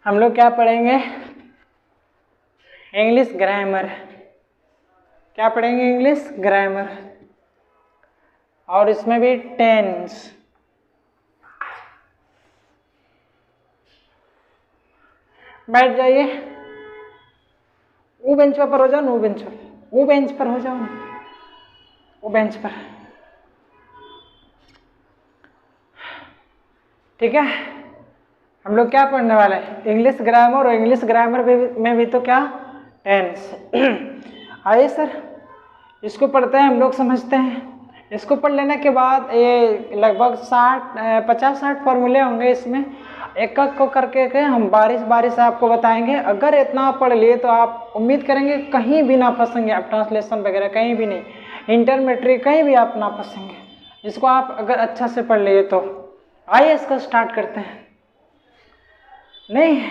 हम लोग क्या पढ़ेंगे? English grammar. क्या पढ़ेंगे? English grammar. और इसमें भी टेंस। बैठ जाइए। वो बेंच पर हो जाओ ना, वो बेंच पर, वो बेंच पर हो जाओ ना, वो बेंच पर। ठीक है, हम लोग क्या पढ़ने वाले हैं? English grammar. और इंग्लिश ग्रामर में भी तो क्या? टेंस। आइए सर, इसको पढ़ते हैं, हम लोग समझते हैं। इसको पढ़ लेने के बाद ये लगभग 50-60 फॉर्मूले होंगे इसमें। एक एक को करके हम बारिश बारिश आपको बताएंगे। अगर इतना पढ़ लिए तो आप उम्मीद करेंगे कहीं भी ना फंसेंगे आप, ट्रांसलेशन वगैरह कहीं भी नहीं, इंटरमीडिएट कहीं भी आप ना फंसेंगे इसको आप अगर अच्छा से पढ़ लिए तो। आइए इसको स्टार्ट करते हैं। नहीं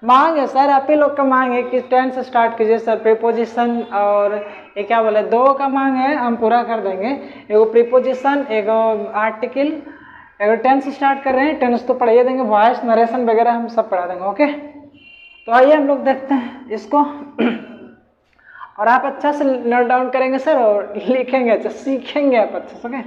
मांग है सर, आप ही लोग का मांग है कि टेंस स्टार्ट कीजिए सर। प्रीपोजिशन और ये क्या बोले, दो का मांग है, हम पूरा कर देंगे। एगो प्रीपोजिशन, एगो आर्टिकल, एगो टेंस स्टार्ट कर रहे हैं। टेंस तो पढ़ाइए देंगे, वॉइस नरेशन वगैरह हम सब पढ़ा देंगे। ओके, तो आइए हम लोग देखते हैं इसको। और आप अच्छा से नोट डाउन करेंगे सर और लिखेंगे, अच्छा सीखेंगे आप अच्छे से। ओके,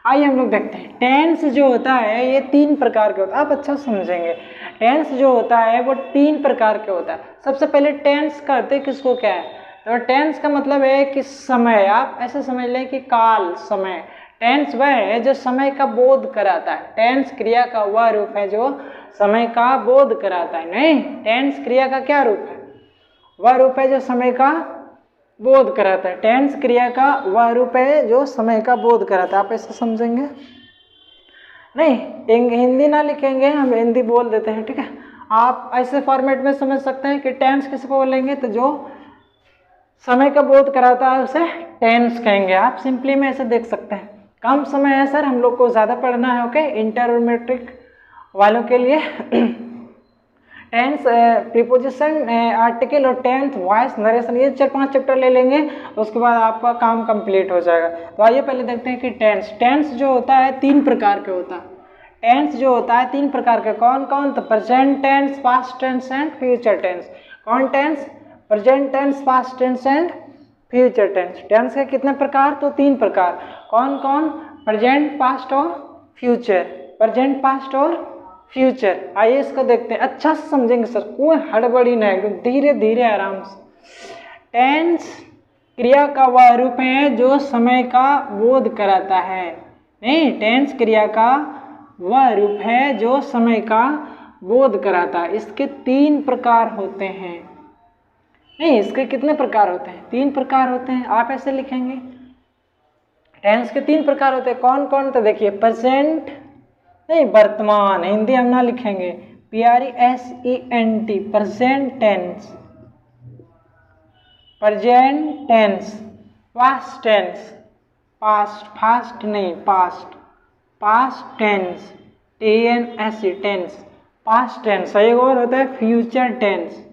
आइए हम लोग देखते हैं। टेंस जो होता है ये 3 प्रकार के होता है, आप अच्छा समझेंगे। टेंस जो होता है वो 3 प्रकार के होता है। सबसे पहले टेंस करते किसको क्या है? तो टेंस का मतलब है कि समय, आप ऐसे समझ लें कि काल, समय। टेंस वह है जो समय का बोध कराता है। टेंस क्रिया का वह रूप है जो समय का बोध कराता है। नहीं, टेंस क्रिया का क्या रूप है? वह रूप है जो समय का बोध कराता है। टेंस क्रिया का वह रूप है जो समय का बोध कराता है। आप ऐसे समझेंगे? नहीं, हिंदी ना लिखेंगे, हम हिंदी बोल देते हैं। ठीक है, आप ऐसे फॉर्मेट में समझ सकते हैं कि टेंस किसको बोलेंगे? तो जो समय का बोध कराता है उसे टेंस कहेंगे। आप सिंपली में ऐसे देख सकते हैं। कम समय है सर, हम लोग को ज़्यादा पढ़ना है। ओके, इंटरमीडिएट वालों के लिए टेंस, प्रीपोजिशन, आर्टिकल और टेंस, वॉइस नरेशन, ये 4-5 चैप्टर ले लेंगे, उसके बाद आपका काम कंप्लीट हो जाएगा। तो आइए पहले देखते हैं कि टेंस। टेंस जो होता है 3 प्रकार के होता है। टेंस जो होता है 3 प्रकार के, कौन कौन? तो present tense, past tense and future tense. कौन tense? Present tense, past tense and future tense. Tense के कितने प्रकार? तो 3 प्रकार। कौन कौन? प्रेजेंट, पास्ट और फ्यूचर। प्रेजेंट, पास्ट और फ्यूचर। आइए इसको देखते हैं, अच्छा से समझेंगे सर, कोई हड़बड़ी नहीं, एकदम धीरे धीरे आराम से। टेंस क्रिया का वह रूप है जो समय का बोध कराता है। नहीं, टेंस क्रिया का वह रूप है जो समय का बोध कराता है। इसके 3 प्रकार होते हैं। नहीं, इसके कितने प्रकार होते हैं? 3 प्रकार होते हैं। आप ऐसे लिखेंगे, टेंस के 3 प्रकार होते हैं। कौन कौन? तो देखिए, प्रेजेंट, नहीं वर्तमान, हिंदी हम ना लिखेंगे, PRESENT, present tense. Present tense, past tense, past, fast नहीं, past, past tense, TNS tense, past tense. एक और होता है future tense,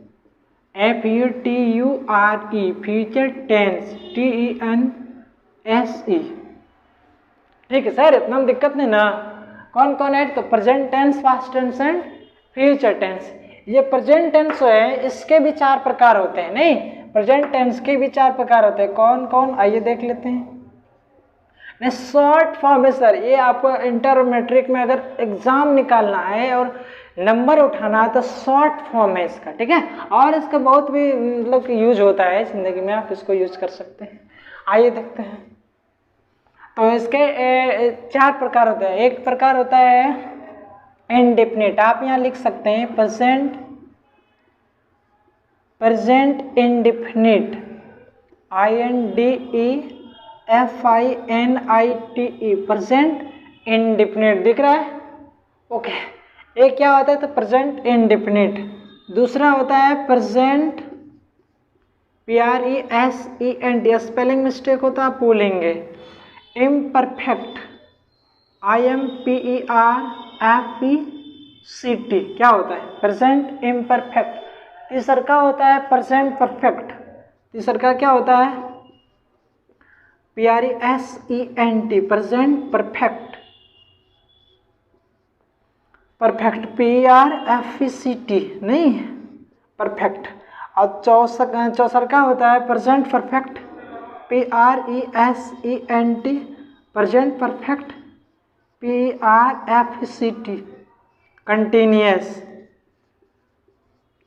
FUTURE, future tense, TENSE। ठीक है सर, इतना दिक्कत नहीं ना। कौन कौन है? तो present tense, past tense and future tense. ये प्रेजेंट टेंस है, इसके भी 4 प्रकार होते हैं। नहीं, प्रेजेंट टेंस के भी 4 प्रकार होते हैं। कौन कौन? आइए देख लेते हैं। नहीं, शॉर्ट फॉर्म है सर, ये आपको इंटरमीडिएट में अगर एग्जाम निकालना है और नंबर उठाना है तो शॉर्ट फॉर्म है इसका। ठीक है, और इसका बहुत भी मतलब यूज होता है जिंदगी में, आप इसको यूज कर सकते हैं। आइए देखते हैं। तो इसके 4 प्रकार होते हैं। एक प्रकार होता है इंडेफिनिट, आप यहाँ लिख सकते हैं present, present indefinite, INDEFINITE, present indefinite. दिख रहा है? ओके, एक क्या होता है? तो प्रेजेंट इंडेफिनिट। दूसरा होता है प्रेजेंट PRESENT, स्पेलिंग मिस्टेक होता है, आप बोलेंगे इम्परफेक्ट, IMPERFECT। क्या होता है? Present imperfect. तीसरा का होता है प्रेजेंट परफेक्ट। तीसरा का क्या होता है? PRESENT, present perfect. Perfect PRFECT नहीं परफेक्ट। और चौसर का होता है present perfect PRESENT present perfect PRFECT continuous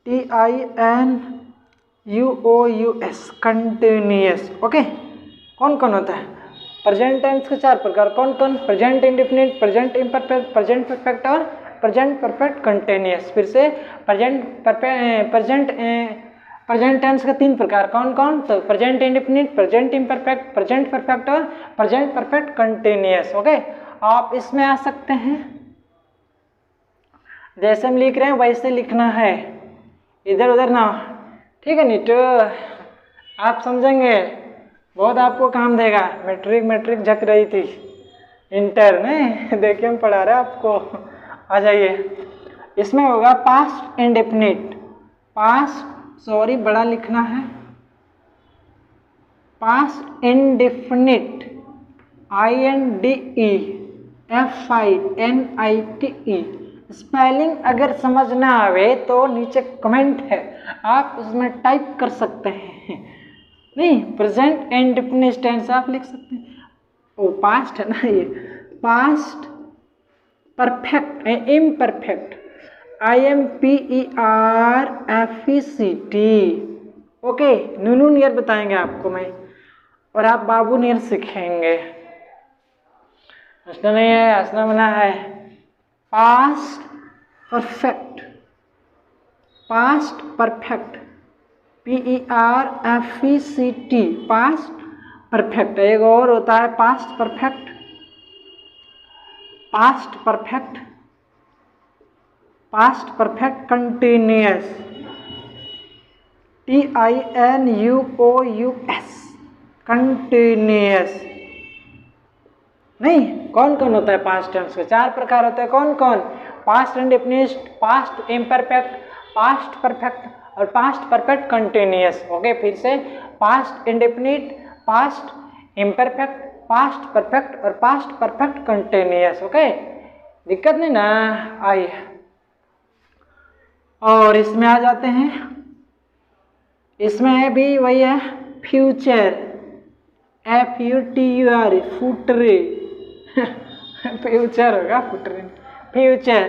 TINUOUS continuous. Okay, कौन कौन होता है प्रेजेंट टेंस के 4 प्रकार कौन कौन? Present indefinite, present imperfect, present perfect और प्रेजेंट परफेक्ट कंटिन्यूअस। फिर से प्रेजेंट टेंस के 3 प्रकार कौन कौन? तो present indefinite, present imperfect, present perfect और प्रेजेंट परफेक्ट कंटिन्यूअस। ओके, आप इसमें आ सकते हैं, जैसे हम लिख रहे हैं वैसे लिखना है, इधर उधर ना, ठीक है नीटू? आप समझेंगे, बहुत आपको काम देगा। मैट्रिक झक रही थी, इंटर नहीं देखिए हम पढ़ा रहे हैं आपको। आ जाइए, इसमें होगा पास्ट इंडेफिनिट, बड़ा लिखना है, पास्ट इंडेफिनिट INDEFINITE। स्पेलिंग अगर समझ ना आवे तो नीचे कमेंट है, आप उसमें टाइप कर सकते हैं। नहीं, प्रेजेंट इंडेफिनिट टेंस आप लिख सकते हैं। ओ पास्ट है ना, ये past perfect imperfect IMPERFECT। Okay, नूनू नियर बताएंगे आपको मैं, और आप बाबू नियर सीखेंगे। हंसना नहीं है, हंसना मना है। Past perfect PERFECT past perfect. एक और होता है past perfect continuous TINUOUS continuous. नहीं, कौन कौन होता है पास्ट टेंस के 4 प्रकार होते हैं कौन कौन? Past indefinite, past imperfect, past perfect और पास्ट परफेक्ट कंटिन्यूअस। ओके, फिर से past indefinite, past imperfect, past perfect और पास्ट परफेक्ट कंटिन्यूअस। ओके, दिक्कत नहीं ना आई? और इसमें आ जाते हैं, इसमें भी वही है फ्यूचर FUTUR फुटरे फ्यूचर होगा फुटरे, फ्यूचर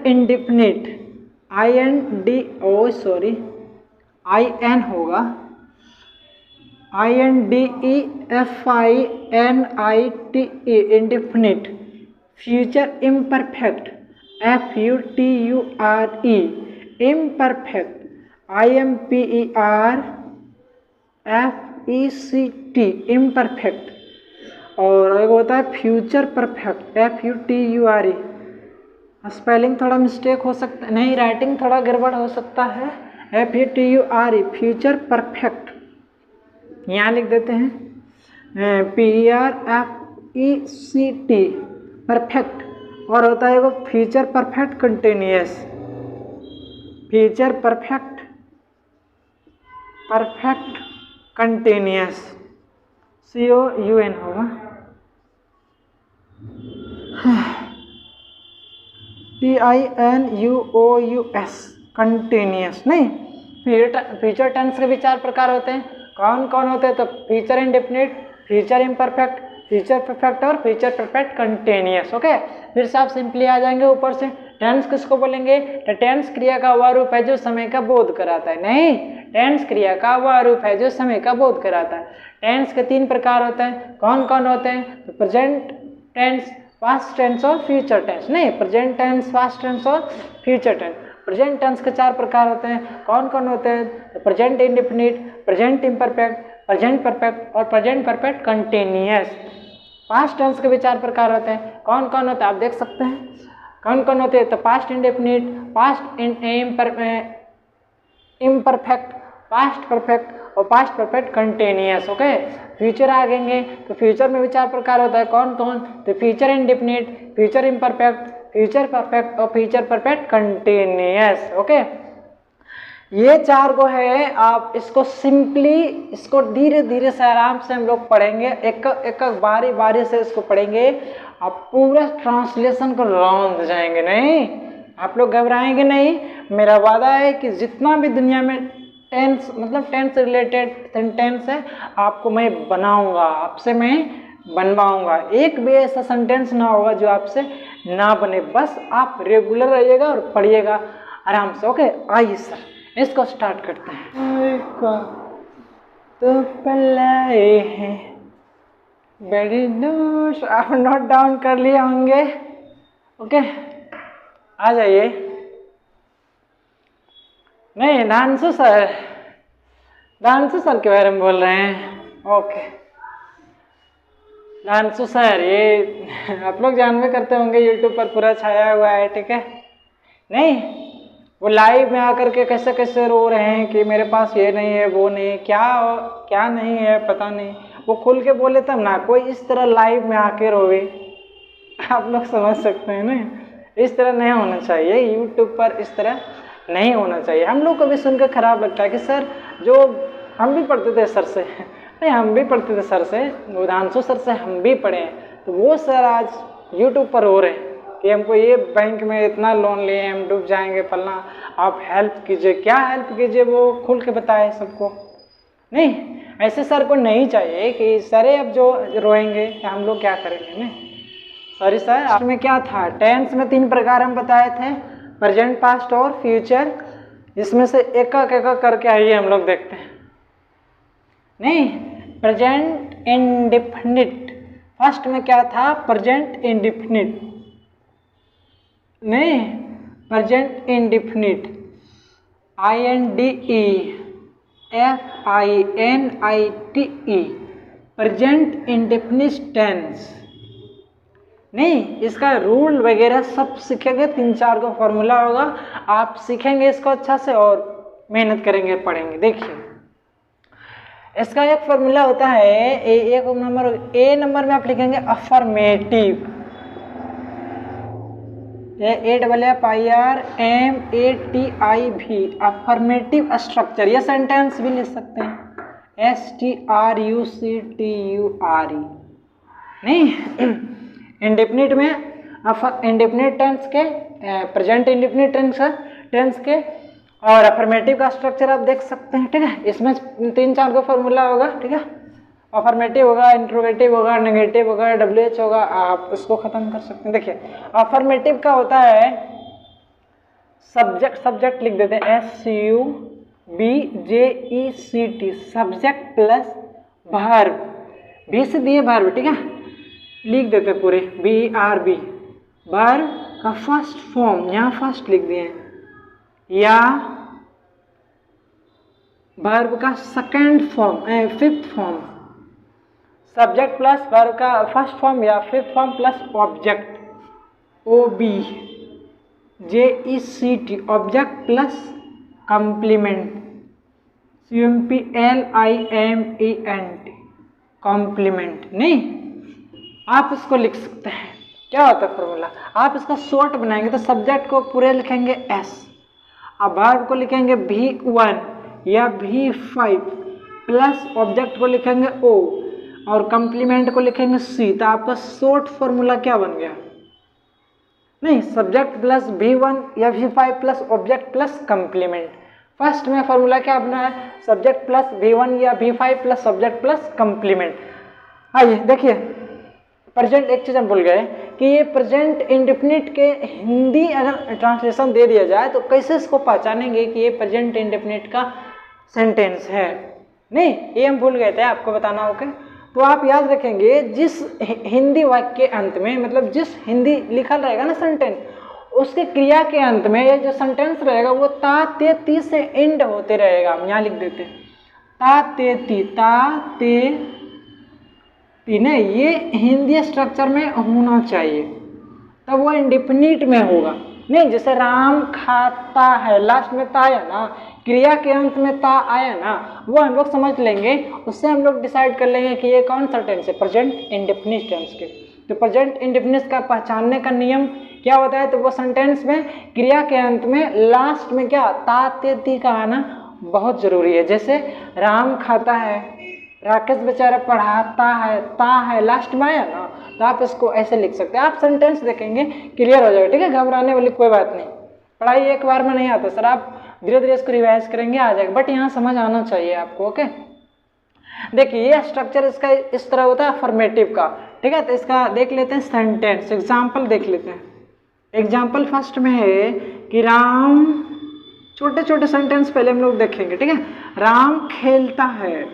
इंडेफिनिट IN होगा INDEFINITE indefinite. Future imperfect FUTURE imperfect IMPERFECT imperfect. और एक होता है फ्यूचर परफेक्ट FUTURE। स्पेलिंग थोड़ा मिस्टेक हो सकता है, नहीं राइटिंग थोड़ा गड़बड़ हो सकता है। FUTURE फ्यूचर परफेक्ट, यहाँ लिख देते हैं PRFECT परफेक्ट। और होता है वो future perfect continuous, future perfect continuous COUN होगा। TINUOUS continuous. नहीं, फ्यूचर टेंस के भी 4 प्रकार होते हैं कौन कौन होते हैं? तो future indefinite, future imperfect, future perfect और फ्यूचर परफेक्ट कंटिन्यूअस। ओके, फिर से आप सिंपली आ जाएंगे ऊपर से। टेंस किसको बोलेंगे? तो टेंस क्रिया का वह रूप है जो समय का बोध कराता है। नहीं, टेंस क्रिया का वह रूप है जो समय का बोध कराता है। टेंस के 3 प्रकार होते हैं कौन कौन होते हैं? तो प्रेजेंट टेंस, पास्ट टेंस और फ्यूचर टेंस। नहीं, प्रेजेंट टेंस, पास्ट टेंस और फ्यूचर टेंस। प्रेजेंट टेंस के 4 प्रकार होते हैं कौन कौन होते हैं? तो present indefinite, present imperfect, present perfect और present perfect continuous. Past tense के भी 4 प्रकार होते हैं कौन कौन होते हैं? आप देख सकते हैं कौन कौन होते हैं। तो past indefinite, past imperfect, past perfect और past perfect continuous. Okay, future आ गएंगे तो फ्यूचर में भी 4 प्रकार होता है कौन कौन? तो future indefinite, future imperfect, future perfect और फ्यूचर परफेक्ट कंटिन्यूअस। ओके, ये 4 को है, आप इसको सिंपली, इसको धीरे धीरे से आराम से हम लोग पढ़ेंगे, एक एक बारी बारी से इसको पढ़ेंगे। आप पूरा ट्रांसलेशन को राउंड जाएंगे, नहीं आप लोग घबराएंगे नहीं। मेरा वादा है कि जितना भी दुनिया में टेंस मतलब टेंस रिलेटेड सेंटेंस है आपको मैं बनाऊंगा, आपसे मैं बनवाऊंगा। एक भी ऐसा सेंटेंस ना होगा जो आपसे ना बने, बस आप रेगुलर रहिएगा और पढ़िएगा आराम से। ओके, आइए सर इसको स्टार्ट करते हैं। तो पल्ले हैं बड़ी नोट, आप नोट डाउन कर लिए होंगे। ओके, आ जाइए। नहीं, डांसू सर के बारे में बोल रहे हैं। ओके, डांसू सर ये आप लोग जानवे करते होंगे, यूट्यूब पर पूरा छाया हुआ है, ठीक है। नहीं, वो लाइव में आकर के कैसे कैसे रो रहे हैं कि मेरे पास ये नहीं है, वो नहीं है, क्या नहीं है पता नहीं। वो खुल के बोले तब ना, कोई इस तरह लाइव में आके रोवे, आप लोग समझ सकते हैं ना। इस तरह नहीं होना चाहिए, यूट्यूब पर इस तरह नहीं होना चाहिए। हम लोग को भी सुनकर खराब लगता है कि सर, जो हम भी पढ़ते थे सर से, नहीं हम भी पढ़ते थे सर से, उदांशु सर से हम भी पढ़े हैं, तो वो सर आज यूट्यूब पर रो रहे हैं कि हमको ये बैंक में इतना लोन लिए, हम डूब जाएंगे फलना, आप हेल्प कीजिए। क्या हेल्प कीजिए, वो खुल के बताए सबको। नहीं, ऐसे सर को नहीं चाहिए कि सर अब जो रोएंगे हम लोग क्या करेंगे। नहीं सॉरी सर, आप में क्या था, टेंस में 3 प्रकार हम बताए थे, प्रेजेंट, पास्ट और फ्यूचर। इसमें से एक एक करके आइए हम लोग देखते हैं। नहीं, प्रेजेंट इंडेफिनिट, फर्स्ट में क्या था, प्रेजेंट इंडेफिनिट। नहीं, present indefinite, INDEFINITE, present indefinite tense. नहीं, इसका रूल वगैरह सब सीखेंगे, 3-4 का फॉर्मूला होगा, आप सीखेंगे इसको अच्छा से और मेहनत करेंगे, पढ़ेंगे। देखिए इसका एक फॉर्मूला होता है, एक नंबर, ए नंबर में आप लिखेंगे अफर्मेटिव, AFFIRMATIV, अफर्मेटिव स्ट्रक्चर। ये सेंटेंस भी लिख सकते हैं, STRUCTURE। नहीं, इंडेफिनिट में इंडेफिनिट टेंस के, प्रेजेंट इंडेफिनिट टेंस के और अफर्मेटिव का स्ट्रक्चर आप देख सकते हैं, ठीक है। इसमें 3-4 का फॉर्मूला होगा, ठीक है। अफर्मेटिव होगा, इंट्रोगेटिव होगा, नेगेटिव होगा, WH होगा, आप इसको खत्म कर सकते हैं। देखिए अफर्मेटिव का होता है, सब्जेक्ट लिख देते हैं SUBJECT, सब्जेक्ट प्लस वर्ब, भी से दिए वर्ब, ठीक है, लिख देते पूरे BRB, वर्ब का फर्स्ट फॉर्म यहाँ फर्स्ट लिख दिए, या वर्ब का second form, 5th form, subject plus verb का फर्स्ट फॉर्म या 5th form plus object, OBJECT, object plus complement, COMPLIMENT, complement. नहीं, आप इसको लिख सकते हैं। क्या होता है फॉर्मूला, आप इसका शॉर्ट बनाएंगे तो सब्जेक्ट को पूरे लिखेंगे S, अब वर्ब को लिखेंगे V1 या V5 प्लस ऑब्जेक्ट को लिखेंगे O और कॉम्प्लीमेंट को लिखेंगे C। तो आपका शॉर्ट फॉर्मूला क्या बन गया, नहीं, सब्जेक्ट प्लस V1 या V5 plus object plus complement. First में फॉर्मूला क्या अपना है, सब्जेक्ट प्लस V1 या V5 plus subject plus complement. आइए देखिए, प्रेजेंट, एक चीज़ हम भूल गए कि ये प्रेजेंट इंडेफिनिट के हिंदी अगर ट्रांसलेशन दे दिया जाए तो कैसे इसको पहचानेंगे कि ये प्रेजेंट इंडेफिनिट का सेंटेंस है। नहीं, ये हम भूल गए थे, आपको बताना होगा। तो आप याद रखेंगे, जिस हिंदी वाक्य के अंत में, मतलब जिस हिंदी लिखा रहेगा ना सेंटेंस, उसके क्रिया के अंत में ये जो सेंटेंस रहेगा वो ता ते ती से एंड होते रहेगा। हम यहाँ लिख देते हैं ता ते ती, ता ते नहीं, ये हिंदी स्ट्रक्चर में होना चाहिए, तब वो इंडेफिनिट में होगा। नहीं, जैसे राम खाता है, लास्ट में ता आया ना, क्रिया के अंत में ता आया ना, वो हम लोग समझ लेंगे, उससे हम लोग डिसाइड कर लेंगे कि ये कौन सा टेंस है, प्रेजेंट इंडेफिनिट टेंस के। तो प्रेजेंट इंडेफिनिट का पहचानने का नियम क्या होता है, तो वो सेंटेंस में क्रिया के अंत में लास्ट में क्या ता ते ती का आना बहुत जरूरी है। जैसे राम खाता है, राकेश बेचारा पढ़ाता है, ता है लास्ट में आया ना, तो आप इसको ऐसे लिख सकते हैं। आप सेंटेंस देखेंगे क्लियर हो जाएगा, ठीक है, घबराने वाली कोई बात नहीं। पढ़ाई एक बार में नहीं आता सर, आप धीरे धीरे इसको रिवाइज करेंगे आ जाएगा, बट यहाँ समझ आना चाहिए आपको। ओके, देखिए ये स्ट्रक्चर इसका इस तरह होता है अफर्मेटिव का, ठीक है। तो इसका देख लेते हैं सेंटेंस एग्जाम्पल देख लेते हैं। एग्जाम्पल फर्स्ट में है कि राम, छोटे छोटे सेंटेंस पहले हम लोग देखेंगे, ठीक है। राम खेलता है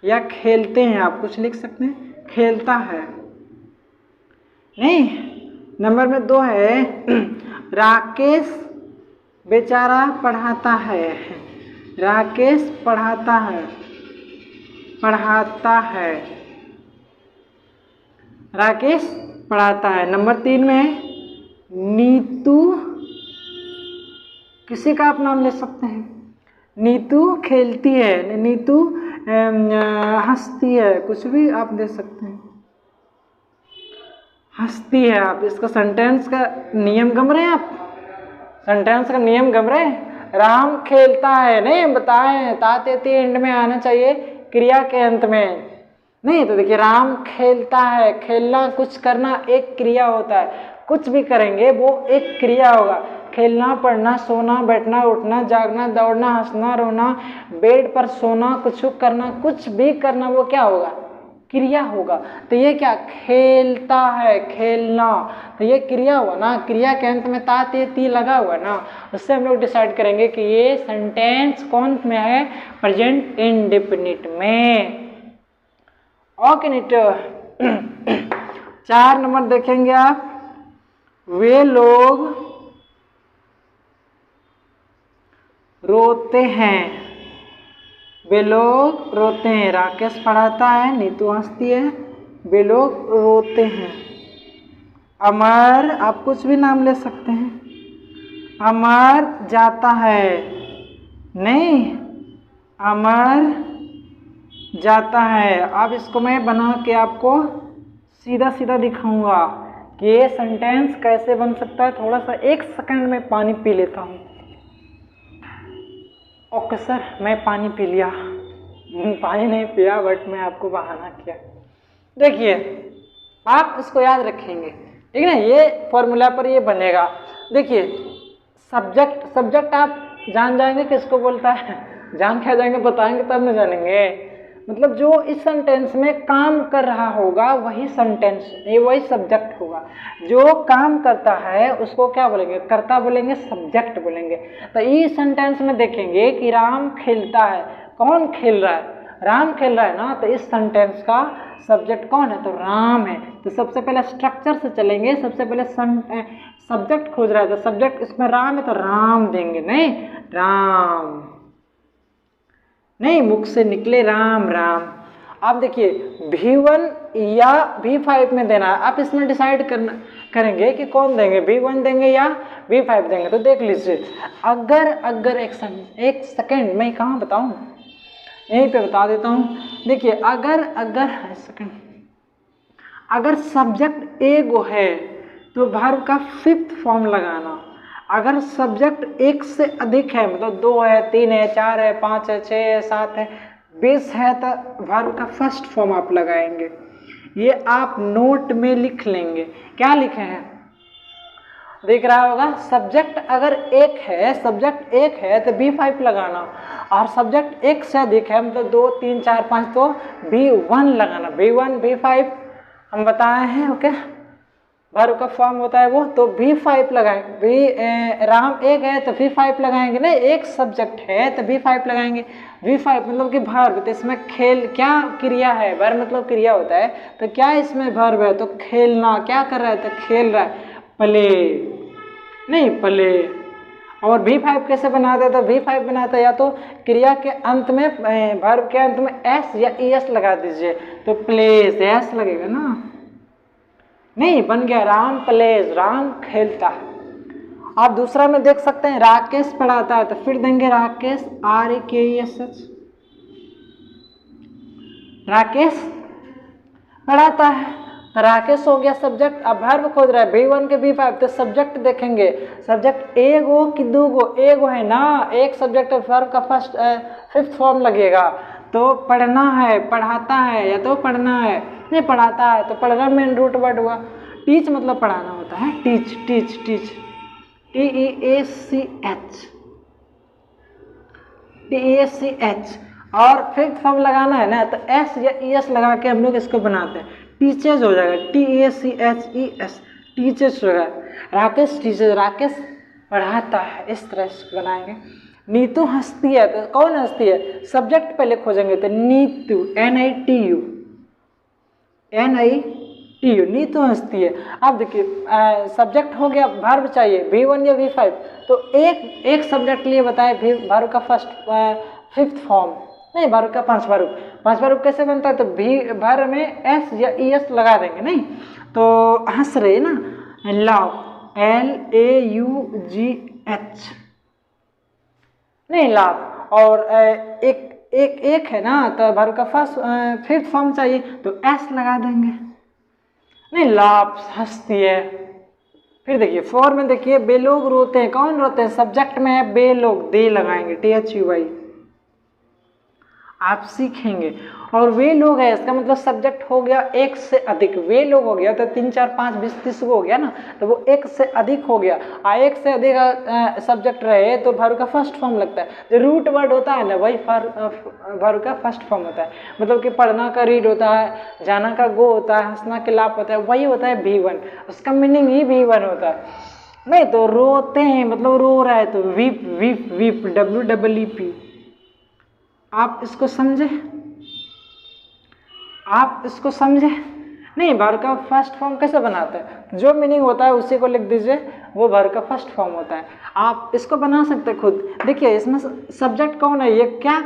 या खेलते हैं, आप कुछ लिख सकते हैं, खेलता है नहीं। नंबर में 2 है राकेश बेचारा पढ़ाता है, राकेश पढ़ाता है, पढ़ाता है, राकेश पढ़ाता है। नंबर 3 में है नीतू, किसी का आप नाम ले सकते हैं, नीतू खेलती है, नीतू हंसती है, कुछ भी आप दे सकते हैं, हंसती है। आप इसका सेंटेंस का नियम गम रहे हैं, आप सेंटेंस का नियम गम रहे हैं। राम खेलता है नहीं बताएं, ताते ती एंड में आना चाहिए क्रिया के अंत में नहीं। तो देखिए राम खेलता है, खेलना कुछ करना एक क्रिया होता है, कुछ भी करेंगे वो एक क्रिया होगा। खेलना, पढ़ना, सोना, बैठना, उठना, जागना, दौड़ना, हंसना, रोना, बेड पर सोना, कुछ करना, कुछ भी करना वो क्या होगा, क्रिया होगा। तो ये क्या खेलता है, खेलना, तो ये क्रिया हुआ ना, क्रिया के अंत में ता ते ती लगा हुआ ना, उससे हम लोग डिसाइड करेंगे कि ये सेंटेंस कौन में है, प्रेजेंट इंडेफिनिट में। ओके नीट 4 नंबर देखेंगे आप, वे लोग रोते हैं, वे लोग रोते हैं, राकेश पढ़ाता है, नीतू हंसती है, वे लोग रोते हैं। अमर, आप कुछ भी नाम ले सकते हैं, अमर जाता है नहीं, अमर जाता है। अब इसको मैं बना के आपको सीधा सीधा दिखाऊंगा कि ये सेंटेंस कैसे बन सकता है। थोड़ा सा 1 सेकंड में पानी पी लेता हूँ। ओके सर, मैं पानी पी लिया, पानी नहीं पिया बट मैं आपको बहाना किया। देखिए आप इसको याद रखेंगे, ठीक है ना, ये फॉर्मूला पर ये बनेगा। देखिए सब्जेक्ट आप जान जाएंगे किसको बोलता है, जान क्या जाएंगे, बताएंगे तब न जानेंगे। मतलब जो इस सेंटेंस में काम कर रहा होगा वही सेंटेंस, ये वही सब्जेक्ट होगा। जो काम करता है उसको क्या बोलेंगे, कर्ता बोलेंगे, सब्जेक्ट बोलेंगे। तो इस सेंटेंस में देखेंगे कि राम खेलता है, कौन खेल रहा है, राम खेल रहा है ना, तो इस सेंटेंस का सब्जेक्ट कौन है, तो राम है। तो सबसे पहले स्ट्रक्चर से चलेंगे, सबसे पहले सब्जेक्ट खोज रहा है, तो सब्जेक्ट इसमें राम है तो राम देंगे, नहीं राम नहीं, मुख से निकले राम राम। आप देखिए V1 या V5 में देना है, आप इसमें डिसाइड करेंगे कि कौन देंगे, V1 देंगे या V5 देंगे। तो देख लीजिए, अगर एक सेकेंड मैं कहाँ बताऊँ, यहीं पे बता देता हूँ। देखिए अगर सब्जेक्ट एगो है तो वर्ब का 5th फॉर्म लगाना। अगर सब्जेक्ट 1 से अधिक है, मतलब 2 है, 3 है, 4 है, 5 है, 6 है, 7 है, 20 है, तो वर्ब का 1st फॉर्म आप लगाएंगे। ये आप नोट में लिख लेंगे। क्या लिखे हैं, दिख रहा होगा। सब्जेक्ट अगर 1 है तो B5 लगाना, और सब्जेक्ट 1 से अधिक है, मतलब 2, 3, 4, 5 तो B1 लगाना। B1 B5 हम बताए हैं। ओके, वर्ब का फॉर्म होता है वो, तो V5 लगाएंगे। राम 1 है तो V5 लगाएंगे, नहीं 1 सब्जेक्ट है तो V5 लगाएंगे। V5 मतलब कि वर्ब, तो इसमें खेल क्या क्रिया है, वर्ब मतलब क्रिया होता है, तो क्या इसमें वर्ब है, तो खेलना, क्या कर रहा है, तो खेल रहा है, प्ले नहीं प्ले। और V5 कैसे बनाते हैं, तो V5 बनाता है या तो क्रिया के अंत में, वर्ब के अंत में S या ES लगा दीजिए, तो प्लेस, S लगेगा ना, नहीं बन गया राम प्लेस, राम खेलता है। आप दूसरा में देख सकते हैं राकेश पढ़ाता है, तो फिर देंगे राकेश RAKESH, राकेश पढ़ाता है। तो राकेश हो गया सब्जेक्ट। अब वर्ब खोज रहा है V1 के V5, तो सब्जेक्ट देखेंगे, सब्जेक्ट एगो कि दूगो, एगो है ना, एक सब्जेक्ट वर्ब का फर्स्ट फिफ्थ फॉर्म लगेगा। तो पढ़ना है, पढ़ाता है, या तो पढ़ना है, नहीं पढ़ाता है तो पढ़ना मेन रूट वर्ड हुआ। टीच मतलब पढ़ाना होता है, teach teach teach, TEACH, TEACH। और फिफ्थ फॉर्म लगाना है ना, तो S या ES लगा के हम लोग इसको बनाते हैं, टीचर्स हो जाएगा, TEACHES, टीचर्स होगा। राकेश टीचर, राकेश पढ़ाता है, इस तरह से बनाएंगे। नीतू हंसती है, तो कौन हंसती है, सब्जेक्ट पहले खोजेंगे, तो नीतू, NITU, नीतू हंसती है। अब देखिए सब्जेक्ट हो गया, वर्ब चाहिए V1 या V5, तो एक सब्जेक्ट लिए बताए वर्ब का फिफ्थ फॉर्म, नहीं वर्ब का पांचवा रूप कैसे बनता है, तो वर्ब में S या ES लगा देंगे। नहीं तो हंस रहे ना, लाव, LAUGH, नहीं लाव। और एक है ना, तो वर्ब का फिफ्थ फॉर्म चाहिए, तो S लगा देंगे। नहीं लाभ, हंसती है। फिर देखिए फॉर में देखिए, बे लोग रोते हैं, कौन रोते हैं, सब्जेक्ट में है बे लोग, दे लगाएंगे, THUY। आप सीखेंगे। और वे लोग है, इसका मतलब सब्जेक्ट हो गया एक से अधिक, वे लोग हो गया तो 3 4 5 20 30 हो गया ना, तो वो एक से अधिक हो गया। एक से अधिक सब्जेक्ट रहे तो वर्ब का फर्स्ट फॉर्म लगता है। जो रूट वर्ड होता है ना, वही वर्ब का फर्स्ट फॉर्म होता है। मतलब कि पढ़ना का रीड होता है, जाना का गो होता है, हंसना के लाभ होता है, वही होता है V1, उसका मीनिंग ही V1 होता है। नहीं तो रोते हैं मतलब रो रहा है, तो वीप वीप वीप, WEEP। आप इसको समझे, आप इसको समझे। नहीं वर्ब का फर्स्ट फॉर्म कैसे बनाते हैं, जो मीनिंग होता है उसी को लिख दीजिए, वो वर्ब का फर्स्ट फॉर्म होता है। आप इसको बना सकते हैं खुद। देखिए इसमें सब्जेक्ट कौन है, ये क्या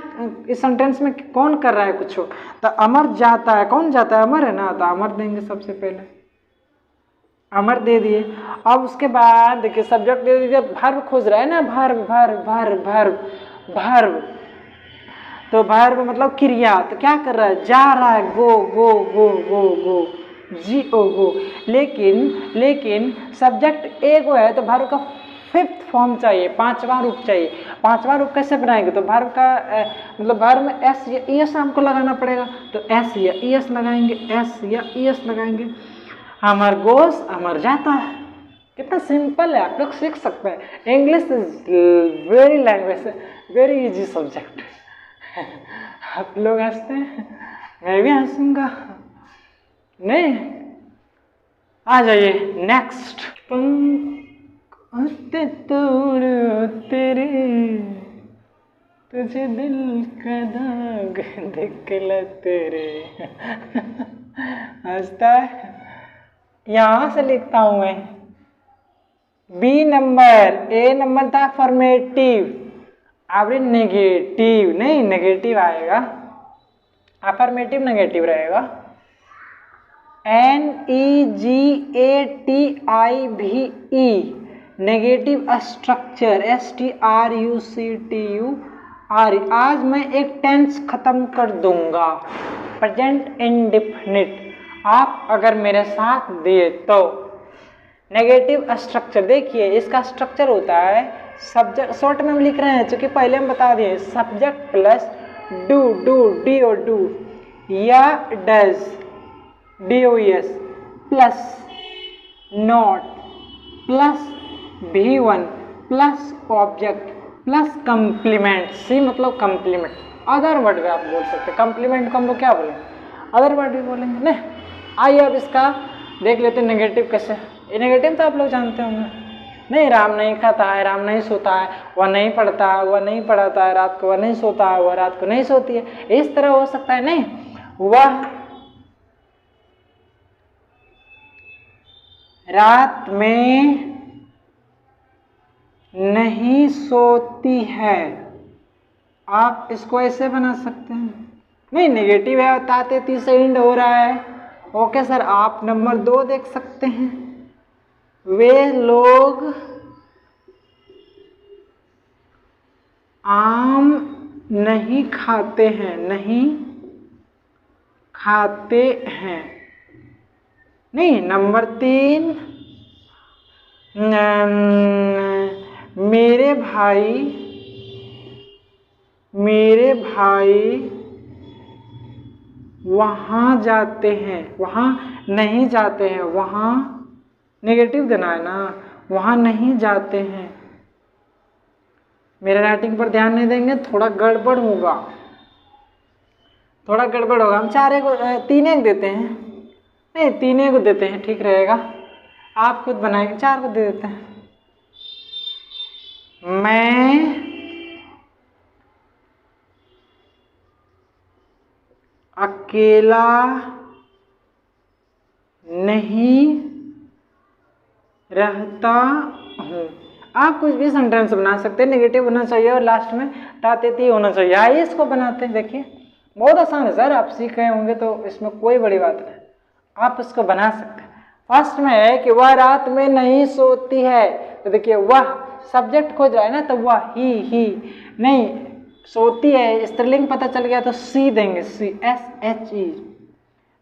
इस सेंटेंस में कौन कर रहा है कुछ, तो अमर जाता है, कौन जाता है, अमर है ना, तो अमर देंगे सबसे पहले, अमर दे दिए। अब उसके बाद देखिए सब्जेक्ट दे दीजिए, वर्ब खोज रहा है ना, verb verb verb verb verb, तो वर्ब मतलब क्रिया, तो क्या कर रहा है, जा रहा है, गो गो गो गो गो, GO गो। लेकिन सब्जेक्ट एगो है, तो वर्ब का फिफ्थ फॉर्म चाहिए, पांचवा रूप चाहिए। पांचवा रूप कैसे बनाएंगे, तो वर्ब का मतलब वर्ब में S या ES हमको लगाना पड़ेगा, तो S या ES लगाएंगे, S या ES लगाएंगे। अमर गोस, अमर जाता है। कितना सिंपल है, आप लोग सीख सकते हैं। English is very language, very easy subject. आप लोग हंसते हैं, मैं भी हंसूंगा। नहीं आ जाइए नेक्स्ट। पंख तोड़ तेरे, तुझे दिल का दाग दिखला तेरे। हंसता है, यहां से लिखता हूं मैं। B नंबर, A नंबर था अफर्मेटिव, अब नेगेटिव, नहीं नेगेटिव आएगा, अफर्मेटिव नेगेटिव रहेगा। NEGATIVE, negative structure, STRUCTURE। आज मैं एक टेंस खत्म कर दूंगा, प्रेजेंट इंडेफिनिट, आप अगर मेरे साथ दिए तो। नेगेटिव स्ट्रक्चर देखिए, इसका स्ट्रक्चर होता है सब्जेक्ट, शॉर्ट में हम लिख रहे हैं क्योंकि पहले हम बता दिए, सब्जेक्ट प्लस डू, DO या does, DOES plus not plus V1 plus object plus complement, C मतलब कंप्लीमेंट। अदर वर्ड भी आप बोल सकते हैं, कंप्लीमेंट को हम लोग क्या बोलेंगे, अदर वर्ड भी बोलेंगे ना। आइए अब इसका देख लेते हैं नेगेटिव कैसे। ये नेगेटिव तो आप लोग जानते होंगे। नहीं राम नहीं खाता है, राम नहीं सोता है, वह नहीं पढ़ता है, वह नहीं पढ़ाता है, रात को वह नहीं सोता है, वह रात को नहीं सोती है, इस तरह हो सकता है। नहीं वह रात में नहीं सोती है, आप इसको ऐसे बना सकते हैं। नहीं नेगेटिव है, ताते तीसरे एंड हो रहा है। ओके सर, आप नंबर 2 देख सकते हैं, वे लोग आम नहीं खाते हैं, नहीं खाते हैं, नहीं, नंबर 3 मेरे भाई वहाँ जाते हैं, वहाँ नहीं जाते हैं, वहाँ नेगेटिव देना है ना, वहाँ नहीं जाते हैं। मेरे राइटिंग पर ध्यान नहीं देंगे, थोड़ा गड़बड़ होगा, थोड़ा गड़बड़ होगा। हम 3 एक देते हैं, नहीं 3 एक को देते हैं, ठीक रहेगा। आप खुद बनाएंगे, 4 को दे देते हैं। मैं अकेला नहीं रहता हूँ। आप कुछ भी सेंटेंस बना सकते हैं, नेगेटिव होना चाहिए और लास्ट में तातेती होना चाहिए। आइए इसको बनाते हैं, देखिए बहुत आसान है सर, आप सीख गए होंगे तो इसमें कोई बड़ी बात नहीं, आप इसको बना सकते हैं। फर्स्ट में है कि वह रात में नहीं सोती है, तो देखिए वह सब्जेक्ट खोज रहा है ना, तो वह ही नहीं सोती है, स्त्रीलिंग पता चल गया तो सी देंगे, SHE।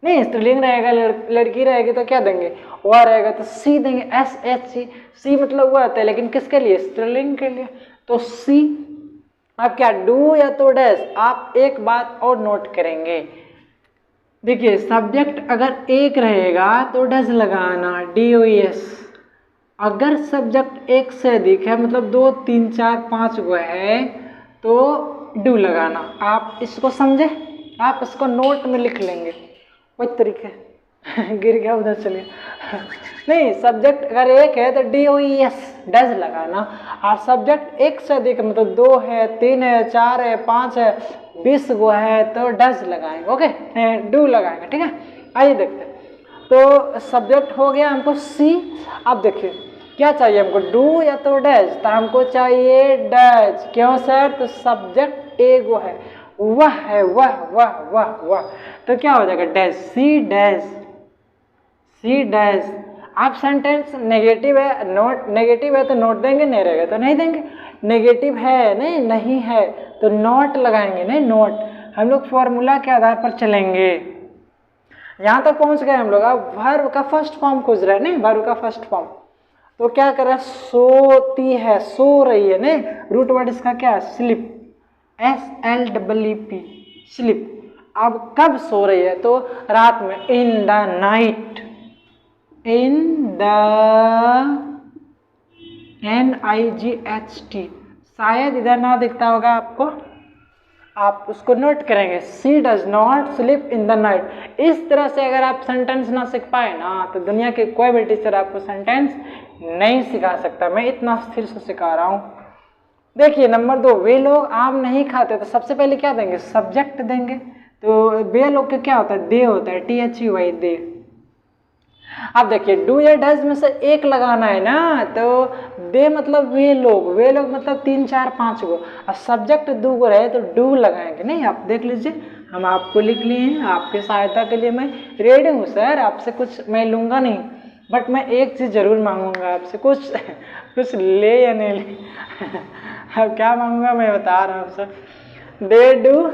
नहीं स्त्रीलिंग रहेगा, लड़की रहेगी तो क्या देंगे, वह रहेगा तो सी देंगे, SHE। सी मतलब वह आता है, लेकिन किसके लिए, स्त्रीलिंग के लिए, तो सी। अब क्या, डू या तो डैश। आप एक बात और नोट करेंगे, देखिए सब्जेक्ट अगर एक रहेगा तो डज लगाना, DOES। अगर सब्जेक्ट एक से अधिक है, मतलब 2, 3, 4, 5 गो है, तो डू लगाना। आप इसको समझे, आप इसको नोट में लिख लेंगे, कोई तरीके गिर गया उधर, चलिए नहीं सब्जेक्ट अगर एक है तो DOES डज लगाना, और सब्जेक्ट एक से अधिक मतलब 2 है, 3 है, 4 है, 5 है, 20 गो है तो डज लगाएंगे, ओके, डू लगाएंगे, ठीक है। आइए देखते हैं, तो सब्जेक्ट हो गया हमको सी। अब देखिए क्या चाहिए हमको, डू या तो डज, तो हमको चाहिए डज। क्यों सर, तो सब्जेक्ट एगो है, वह है, वह, तो क्या हो जाएगा, डज, सी डज। आप सेंटेंस नेगेटिव है, नोट नेगेटिव है तो नोट देंगे, नहीं रहेगा तो नहीं देंगे। नेगेटिव है, नहीं है तो नोट लगाएंगे, नहीं नोट। हम लोग फॉर्मूला के आधार पर चलेंगे। यहाँ तक पहुँच गए हम लोग। अब वर्ब का फर्स्ट फॉर्म खोज रहे हैं, नहीं वर्ब का फर्स्ट फॉर्म, तो क्या कर रहा है, सोती है, सो रही है, नहीं रूट वर्ड इसका क्या है, स्लिप, SLEEP, स्लिप। अब कब सो रही है, तो रात में, इन the night, in the NIGHT, शायद इधर ना दिखता होगा आपको, आप उसको नोट करेंगे, she does not sleep in the night. इस तरह से अगर आप सेंटेंस ना सीख पाए ना, तो दुनिया के कोई भी टीचर आपको सेंटेंस नहीं सिखा सकता। मैं इतना स्थिर से सिखा रहा हूँ। देखिए नंबर 2, वे लोग आम नहीं खाते, तो सबसे पहले क्या देंगे, सब्जेक्ट देंगे। तो वे लोग का क्या होता है, दे होता है, THEY, दे। अब देखिए डू या डज में से एक लगाना है ना, तो दे मतलब वे लोग मतलब 3, 4, 5 गो, और सब्जेक्ट 2 गो रहे तो डू लगाएंगे। नहीं आप देख लीजिए, हम आपको लिख लिए हैं, आपकी सहायता के लिए मैं रेडी हूँ सर। आपसे कुछ मैं लूँगा नहीं, बट मैं एक चीज़ जरूर मांगूंगा आपसे, कुछ ले या नहीं ले अब क्या मांगूंगा मैं बता रहा हूँ सर, दे डू।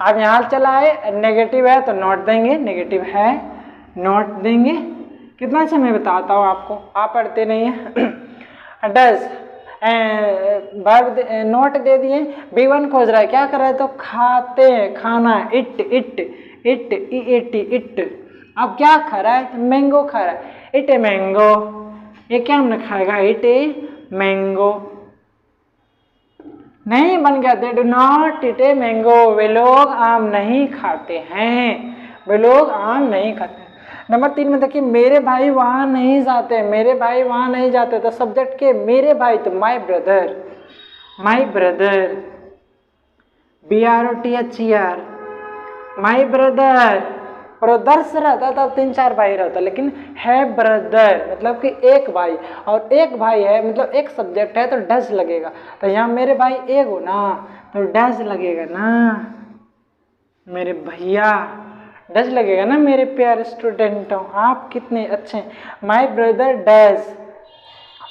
अब यहाँ चला है, नेगेटिव है तो नोट देंगे, नेगेटिव है नोट देंगे। कितना अच्छा मैं बताता हूँ आपको, आप पढ़ते नहीं हैं। डज वर्ब नोट दे दिए, B1 खोज रहा है, क्या कर रहा है, तो खाते हैं, खाना, इट, इट। अब क्या खा रहा है, तो मैंगो खा रहा है, इट ए मैंगो। ये क्या हमने खाएगा, इट ए मैंगो। नहीं बन गया, they do not eat a mango, वे लोग आम नहीं खाते हैं, वे लोग आम नहीं खाते हैं। नंबर 3 में देखिए, मेरे भाई वहाँ नहीं जाते, मेरे भाई वहाँ नहीं जाते, तो सब्जेक्ट के मेरे भाई, तो my brother, BROTHER, my brother. Brothers रहता तब 3, 4 भाई रहता, लेकिन है ब्रदर मतलब कि एक भाई, और एक भाई है मतलब एक सब्जेक्ट है तो डज लगेगा। तो यहाँ मेरे भाई एक हो ना, तो डज लगेगा ना, मेरे भैया डज लगेगा ना, मेरे प्यारे स्टूडेंटों, आप कितने अच्छे हैं। माई ब्रदर डज।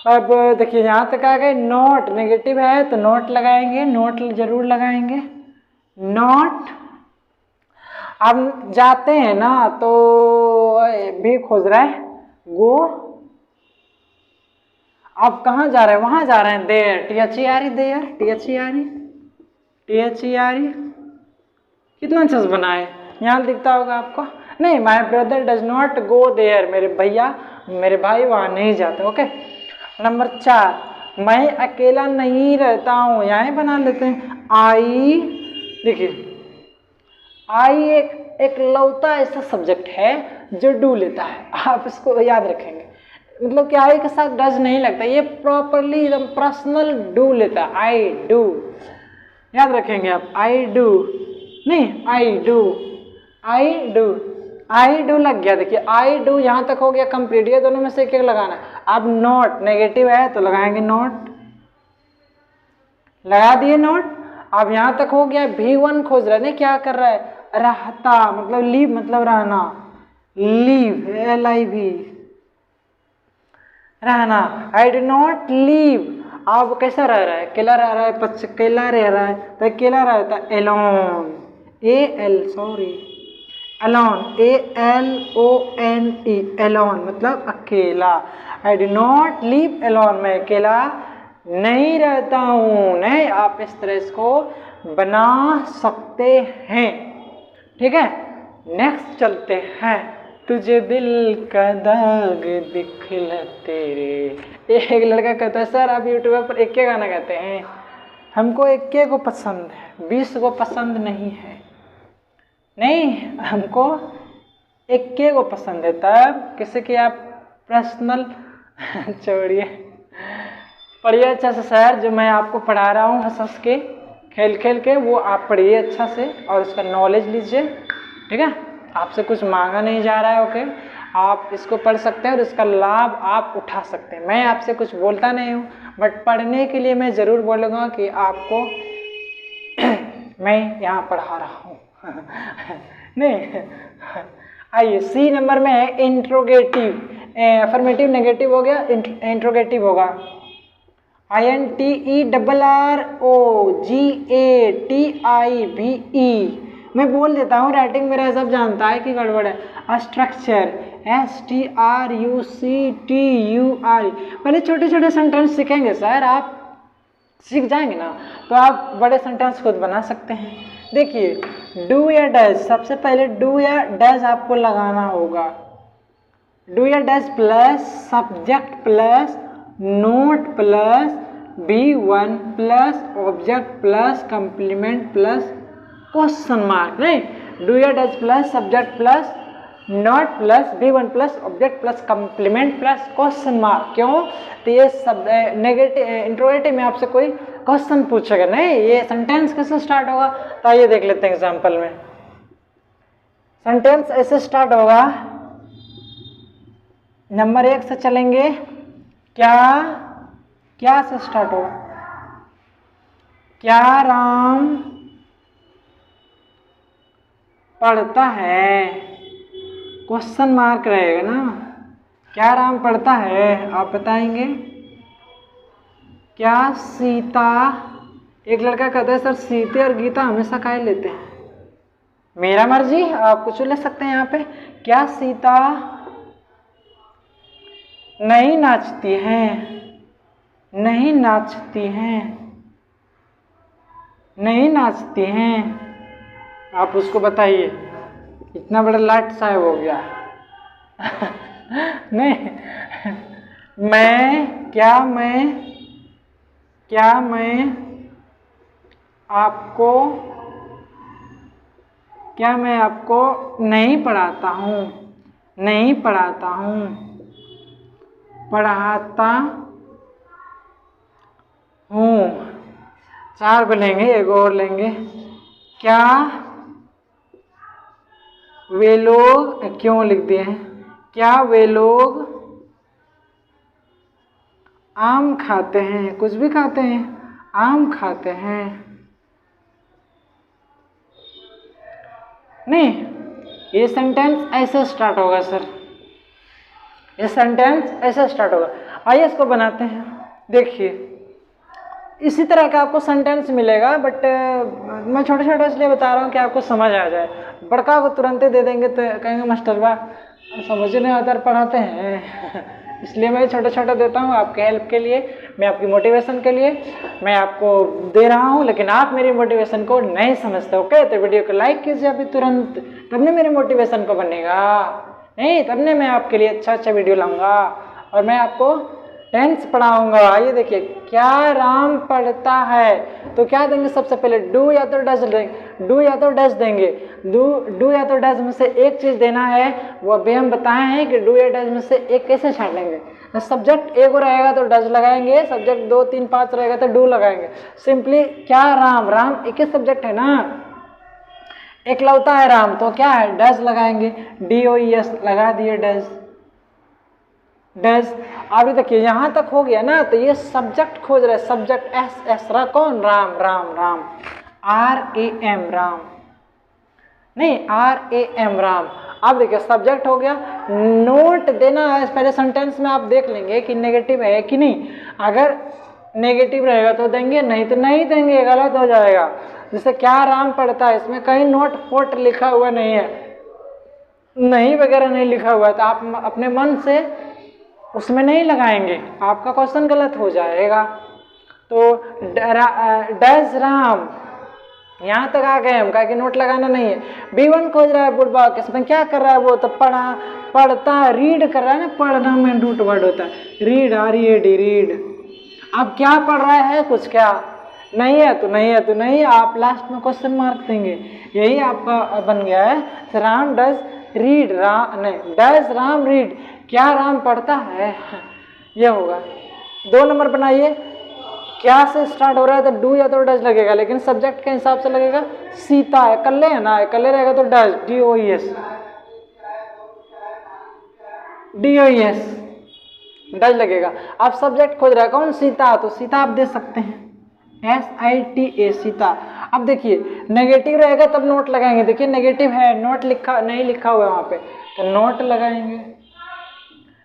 अब देखिए यहाँ तक आ गए, नॉट नेगेटिव है तो नॉट लगाएंगे, नॉट जरूर लगाएंगे, नॉट। अब जाते हैं ना तो भी खोज रहा है गो। अब कहाँ जा रहे हैं, वहां जा रहे हैं देयर, टी आ रही देयर, टी आ रही। कितना अच्छा बना है, यहाँ दिखता होगा आपको। नहीं, my brother does not go there, मेरे भाई वहां नहीं जाते। ओके। नंबर 4, मैं अकेला नहीं रहता हूँ, यहाँ बना लेते हैं आई। देखिए आई एक लौता ऐसा सब्जेक्ट है जो डू लेता है, आप इसको याद रखेंगे। मतलब कि आई के साथ डज नहीं लगता, ये प्रॉपरली एकदम पर्सनल डू लेता है, आई डू। याद रखेंगे आप, आई डू नहीं, आई डू लग गया। देखिए आई डू यहाँ तक हो गया कंप्लीट, ये दोनों में से एक लगाना है। अब नॉट नेगेटिव है तो लगाएंगे नॉट, लगा दिए नॉट। अब यहाँ तक हो गया, V1 खोज रहा है, क्या कर रहा है, रहता मतलब लीव मतलब रहना, लीव LIV रहना। आई डू नॉट लीव, अब कैसा रह रहा है, अकेला रह रहा है, अकेला रह रहा है तो अकेला रहता है एलोन, अलोन ALONE, एलोन मतलब अकेला। I do not live alone, मैं अकेला नहीं रहता हूँ। नहीं, आप इस तरह इसको बना सकते हैं, ठीक है। नेक्स्ट चलते हैं, तुझे दिल का दाग दिखला तेरे। एक लड़का कहता है सर आप यूट्यूब पर एक गाना गाते हैं, हमको एक को पसंद है, 20 को पसंद नहीं है। नहीं, हमको एक को पसंद है। तब किसी की आप पर्सनल छोड़िए, पढ़िए अच्छा से सर, जो मैं आपको पढ़ा रहा हूँ हंस हंस के, खेल खेल के, वो आप पढ़िए अच्छा से और उसका नॉलेज लीजिए, ठीक है। आपसे कुछ मांगा नहीं जा रहा है, ओके। आप इसको पढ़ सकते हैं और इसका लाभ आप उठा सकते हैं। मैं आपसे कुछ बोलता नहीं हूँ, बट पढ़ने के लिए मैं ज़रूर बोलूँगा कि आपको मैं यहाँ पढ़ा रहा हूँ नहीं। आइए सी नंबर में है इंट्रोगेटिव, अफर्मेटिव नेगेटिव हो गया, इंट्रोगेटिव होगा INTERROGATIVE। मैं बोल देता हूँ, राइटिंग मेरा सब जानता है कि गड़बड़ है। Structure STRUCTURE। पहले छोटे छोटे सेंटेंस सीखेंगे सर, आप सीख जाएंगे ना तो आप बड़े सेंटेंस खुद बना सकते हैं। देखिए डू या डज, सबसे पहले डू या डज आपको लगाना होगा। डू या does plus subject plus note plus B1 plus object plus complement plus question mark. नहीं, डू या does plus subject plus not plus B1 plus object plus complement plus question mark. क्यों? तो ये सब नेगेटिव इंट्रोगेटिव में आपसे कोई question पूछेगा। नहीं, ये सेंटेंस कैसे स्टार्ट होगा, तो आइए देख लेते हैं एग्जांपल में। सेंटेंस ऐसे स्टार्ट होगा, नंबर 1 से चलेंगे। क्या से स्टार्ट होगा, क्या राम पढ़ता है, क्वेश्चन मार्क रहेगा ना। क्या राम पढ़ता है, आप बताएंगे। क्या सीता, एक लड़का कहता है सर सीते और गीता हमेशा काहे लेते हैं। मेरा मर्जी, आप कुछ ले सकते हैं यहाँ पे। क्या सीता नहीं नाचती हैं, नहीं नाचती हैं, नहीं नाचती हैं, आप उसको बताइए। इतना बड़ा लाट साहब हो गया नहीं, क्या मैं आपको नहीं पढ़ाता हूँ, नहीं पढ़ाता हूँ, पढ़ाता हूँ। 4 को लेंगे, एक और लेंगे। क्या वे लोग, क्यों लिख दिए हैं, क्या वे लोग आम खाते हैं, कुछ भी खाते हैं, आम खाते हैं। नहीं, ये सेंटेंस ऐसे स्टार्ट होगा सर, ये सेंटेंस ऐसे स्टार्ट होगा। आइए इसको बनाते हैं। देखिए इसी तरह का आपको सेंटेंस मिलेगा, बट मैं छोटे छोटे इसलिए बता रहा हूँ कि आपको समझ आ जाए। बड़का को तुरंत दे देंगे तो कहेंगे मास्टर बा समझ नहीं आता पढ़ाते हैं इसलिए मैं छोटे छोटे देता हूँ आपके हेल्प के लिए, मैं आपकी मोटिवेशन के लिए मैं आपको दे रहा हूँ, लेकिन आप मेरी मोटिवेशन को नहीं समझते। ओके, तो वीडियो को लाइक कीजिए अभी तुरंत, तब ने मेरी मोटिवेशन को बनेगा, नहीं तब ने मैं आपके लिए अच्छा अच्छा वीडियो लाऊंगा और मैं आपको टेंस पढ़ाऊंगा। आइए देखिए, क्या राम पढ़ता है, तो क्या देंगे सबसे पहले, डू या तो डज देंगे, डू या तो डज देंगे, डू या तो डज में से एक चीज देना है, वो अभी हम बताए हैं कि डू या डज में से एक कैसे छाट लेंगे। सब्जेक्ट एक रहेगा तो डज लगाएंगे, सब्जेक्ट 2 3 5 रहेगा तो डू लगाएंगे। सिंपली क्या राम, राम एक ही सब्जेक्ट है ना, एकलौता है राम, तो क्या है डज लगाएंगे, DOES लगा दिए डज, डज। अभी देखिए यहाँ तक हो गया ना, तो ये सब्जेक्ट खोज रहे, सब्जेक्ट एस रहा कौन, राम, राम राम, RAM राम, नहीं RAM राम। अब देखिए सब्जेक्ट हो गया, नोट देना है पहले सेंटेंस में, आप देख लेंगे कि नेगेटिव है कि नहीं, अगर नेगेटिव रहेगा तो देंगे, नहीं तो नहीं देंगे, गलत हो जाएगा। जैसे क्या राम पढ़ता है, इसमें कहीं नोट फोट लिखा हुआ नहीं है, नहीं वगैरह नहीं लिखा हुआ है, तो आप अपने मन से उसमें नहीं लगाएंगे, आपका क्वेश्चन गलत हो जाएगा। तो डज राम, यहाँ तक आ गए हम, कहा कि नोट लगाना नहीं है। B1 खोज रहा है बुढ़बा, इसमें क्या कर रहा है वो, तो पढ़ता रीड कर रहा है ना, पढ़ना में रूट वर्ड होता है, रीड READ रीड। अब क्या पढ़ रहा है, कुछ क्या नहीं है तो नहीं है तो नहीं, आप लास्ट में क्वेश्चन मार्क देंगे, यही आपका बन गया है। राम डज रीड, राम नहीं, डज राम रीड, क्या राम पढ़ता है, ये होगा। 2 नंबर बनाइए, क्या से स्टार्ट हो रहा है तो डू या तो डज लगेगा, लेकिन सब्जेक्ट के हिसाब से लगेगा, सीता है, कल्ले है ना, कल्ले रहेगा तो डज, DOES डज लगेगा। अब सब्जेक्ट खोज रहा है कौन, सीता, तो सीता आप दे सकते हैं, SITA सीता। अब देखिए नेगेटिव रहेगा तब नोट लगाएंगे, देखिए नेगेटिव है, नोट लिखा नहीं लिखा हुआ है वहां पे, तो नोट लगाएंगे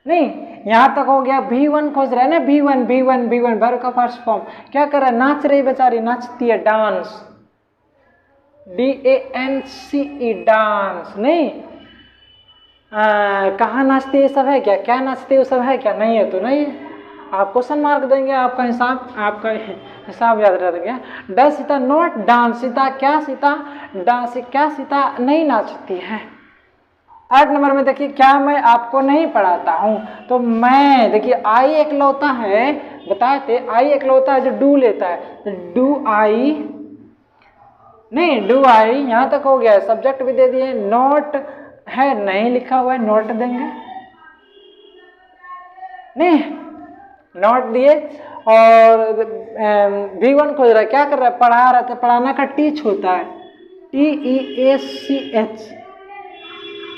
नहीं। यहाँ तक हो गया। B1 खोज रहा है ना, B1 वर्ब का फर्स्ट फॉर्म, क्या कर रहा है, नाच रही बेचारी, नाचती है, डांस, DANCE डांस, नहीं कहाँ नाचती है सब है क्या, क्या नाचती है सब है क्या, नहीं है तो नहीं है, आप क्वेश्चन मार्क देंगे, आपका हिसाब याद रह गया। Does Sita not dance, Sita क्या, सीता डांस, क्या सीता नहीं नाचती है। 8 नंबर में देखिए, क्या मैं आपको नहीं पढ़ाता हूँ, तो मैं देखिए आई एकलौता है, बताए थे आई एकलौता है जो डू लेता है, तो डू आई नहीं, डू आई यहाँ तक हो गया है, सब्जेक्ट भी दे दिए, नोट है नहीं लिखा हुआ है, नोट देंगे नहीं, नोट दिए। और B1 खोज रहा है, क्या कर रहा है, पढ़ा रहा था, पढ़ाना का टीच होता है, TEACH।